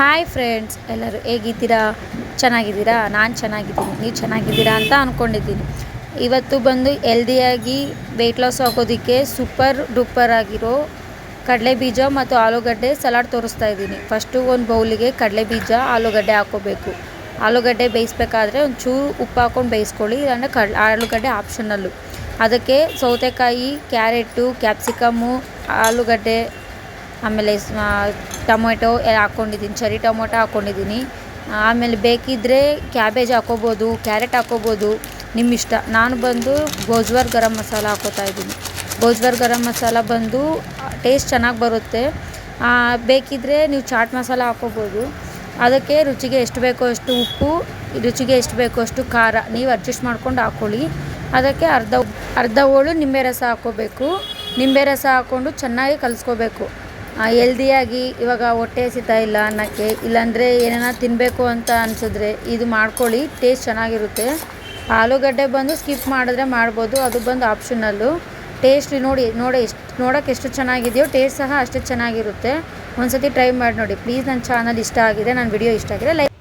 Hi friends, ಎಲ್ಲರೂ ಹೇಗಿದ್ದೀರಾ? ಚೆನ್ನಾಗಿದ್ದೀರಾ? ನಾನು ಚೆನ್ನಾಗಿದ್ದೀನಿ. ನೀವು ಚೆನ್ನಾಗಿದ್ದೀರಾ ಅಂತ ಅಂದ್ಕೊಂಡಿದ್ದೀನಿ. ಇವತ್ತು ಬಂದು ಹೆಲ್ದಿಯಾಗಿ ವೆಯ್ಟ್ ಲಾಸ್ ಆಗೋದಕ್ಕೆ ಸೂಪರ್ ಡೂಪರ್ ಆಗಿರೋ ಕಡಲೆ ಬೀಜ ಮತ್ತು ಆಲೂಗಡ್ಡೆ ಸಲಾಡ್ ತೋರಿಸ್ತಾ ಇದ್ದೀನಿ. ಫಸ್ಟು ಒಂದು ಬೌಲಿಗೆ ಕಡಲೆ ಬೀಜ ಆಲೂಗಡ್ಡೆ ಹಾಕ್ಕೋಬೇಕು. ಆಲೂಗಡ್ಡೆ ಬೇಯಿಸ್ಬೇಕಾದ್ರೆ ಒಂಚೂರು ಉಪ್ಪು ಹಾಕ್ಕೊಂಡು ಬೇಯಿಸ್ಕೊಳ್ಳಿ, ಇಲ್ಲಾಂದರೆ ಆಲೂಗಡ್ಡೆ ಆಪ್ಷನಲ್ಲು. ಅದಕ್ಕೆ ಸೌತೆಕಾಯಿ, ಕ್ಯಾರೆಟು, ಕ್ಯಾಪ್ಸಿಕಮ್ಮು, ಆಲೂಗಡ್ಡೆ, ಆಮೇಲೆ ಟೊಮೊಟೊ ಹಾಕ್ಕೊಂಡಿದ್ದೀನಿ, ಚೆರಿ ಟೊಮೊಟೊ ಹಾಕ್ಕೊಂಡಿದ್ದೀನಿ. ಆಮೇಲೆ ಬೇಕಿದ್ದರೆ ಕ್ಯಾಬೇಜ್ ಹಾಕ್ಕೋಬೋದು, ಕ್ಯಾರೆಟ್ ಹಾಕ್ಕೋಬೋದು, ನಿಮ್ಮ ಇಷ್ಟ. ನಾನು ಬಂದು ಗೋಜ್ವಾರ್ ಗರಂ ಮಸಾಲ ಹಾಕ್ಕೋತಾ ಇದ್ದೀನಿ. ಗೋಜ್ವಾರ್ ಗರಂ ಮಸಾಲ ಬಂದು ಟೇಸ್ಟ್ ಚೆನ್ನಾಗಿ ಬರುತ್ತೆ. ಬೇಕಿದ್ದರೆ ನೀವು ಚಾಟ್ ಮಸಾಲ ಹಾಕ್ಕೋಬೋದು. ಅದಕ್ಕೆ ರುಚಿಗೆ ಎಷ್ಟು ಬೇಕೋ ಅಷ್ಟು ಉಪ್ಪು, ರುಚಿಗೆ ಎಷ್ಟು ಬೇಕೋ ಅಷ್ಟು ಖಾರ ನೀವು ಅಡ್ಜಸ್ಟ್ ಮಾಡ್ಕೊಂಡು ಹಾಕ್ಕೊಳ್ಳಿ. ಅದಕ್ಕೆ ಅರ್ಧ ಹೋಳು ನಿಂಬೆ ರಸ ಹಾಕ್ಕೋಬೇಕು. ನಿಂಬೆ ರಸ ಹಾಕ್ಕೊಂಡು ಚೆನ್ನಾಗಿ ಕಲಿಸ್ಕೋಬೇಕು. ಹೆಲ್ದಿಯಾಗಿ ಇವಾಗ ಹೊಟ್ಟೆ ಹಸಿತಾ ಇಲ್ಲ ಅನ್ನೋಕ್ಕೆ, ಇಲ್ಲಾಂದರೆ ಏನಾರ ತಿನ್ನಬೇಕು ಅಂತ ಅನಿಸಿದ್ರೆ ಇದು ಮಾಡ್ಕೊಳ್ಳಿ, ಟೇಸ್ಟ್ ಚೆನ್ನಾಗಿರುತ್ತೆ. ಆಲೂಗಡ್ಡೆ ಬಂದು ಸ್ಕಿಪ್ ಮಾಡಿದ್ರೆ ಮಾಡ್ಬೋದು, ಅದು ಬಂದು ಆಪ್ಷನಲ್ಲು. ಟೇಸ್ಟ್ ನೋಡೋಕ್ಕೆ ಎಷ್ಟು ಚೆನ್ನಾಗಿದೆಯೋ ಟೇಸ್ಟ್ ಸಹ ಅಷ್ಟೇ ಚೆನ್ನಾಗಿರುತ್ತೆ. ಒಂದು ಸತಿ ಟ್ರೈ ಮಾಡಿ ನೋಡಿ ಪ್ಲೀಸ್. ನನ್ನ ಚಾನಲ್ ಇಷ್ಟ ಆಗಿದೆ, ನನ್ನ ವಿಡಿಯೋ ಇಷ್ಟ ಆಗಿದೆ ಲೈಕ್